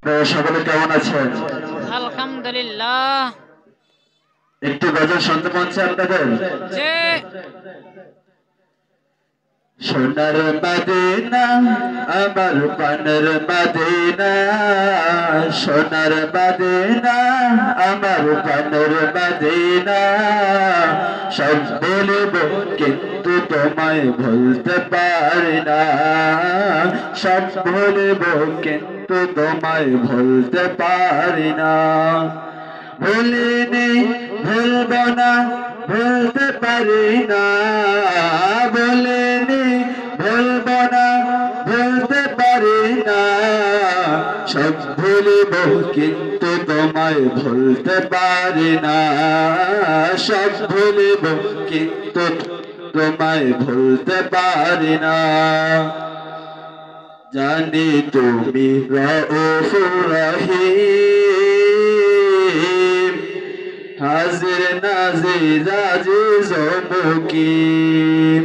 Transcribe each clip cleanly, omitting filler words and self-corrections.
তো সকলে কেমন আছেন? আলহামদুলিল্লাহ। একটু গজল শুনতে মন চায় আপনাদের? জি। সোনার মদিনা আমার প্রাণের মদিনা, সোনার মদিনা আমার প্রাণের মদিনা, সব বলব কিন্তু তোমায় ভুলতে পারি না, সব বলব কিন্তু তোমায় ভুলতে পারি না। ভুলিনি ভুলব না ভুলতে পারি না, ভুলিনি ভুলব না ভুলতে পারি না, সব ভুলিব কিন্তু তোমায় ভুলতে পারি না, সব ভুলিব কিন্তু তোমায় ভুলতে পারি না। জানি তুমি রউফুর রহিম, হাজির নাজির আজিজ ও মুকিম,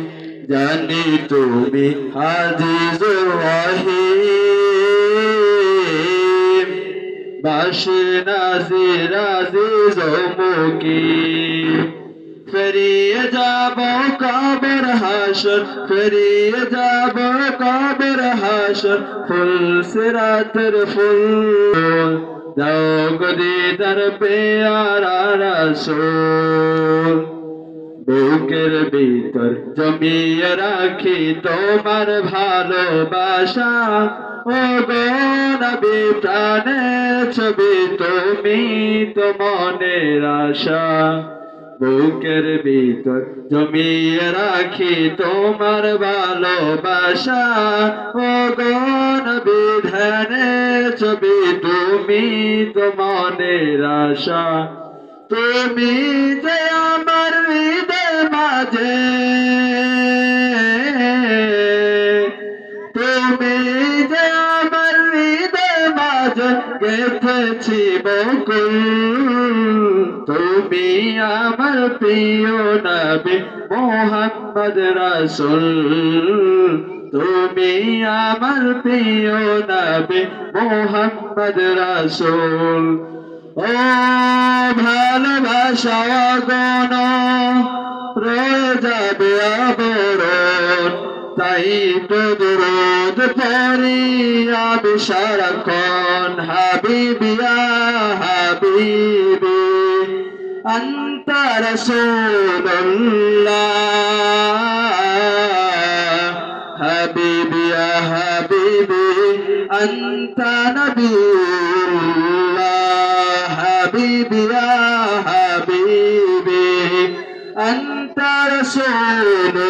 জানি তুমি আজিজুর রহিম, বাশির নাজির আজিজ ও মুকিম। ফিরিয়ে যাব কবর হাসর, ফিরিয়ে যাব কবর হাসর, ফুল সিরাতের ফুল দাও গো দিদার পেয়ারা রাসূল। বুকের ভিতর জমিয়ে রাখি তোমার ভালোবাসা, ও গো নবী প্রাণের ছবি তুমি তো মনের আশা। বুকের ভিতর জমিয়ে রাখি তোমার ভালোবাসা, ও গো নবী ধ্যানের ছবি তুমি তো মনের আশা। তুমি যে আমার হৃদয় মাঝে, তুমি যে আমার হৃদয় মাঝে গেঁথেছি বকুল, তুমি আমার প্রিয় নবী মুহাম্মদ রাসূল, তুমি আমার প্রিয় নবী মুহাম্মদ রাসূল। ও ভালোবাসা গণ রয়ে যাবে আবরণ, তাই তো দুরূদ পড়ি আমি সারাক্ষণ। হাবিবি ইয়া হাবিবি আনতা রাসূলুল্লাহ, হাবিবি ইয়া হাবিবি আনতা নবিয়ুল্লাহ, হাবিবি ইয়া হাবিবি আনতা রাসূলুল্লাহ।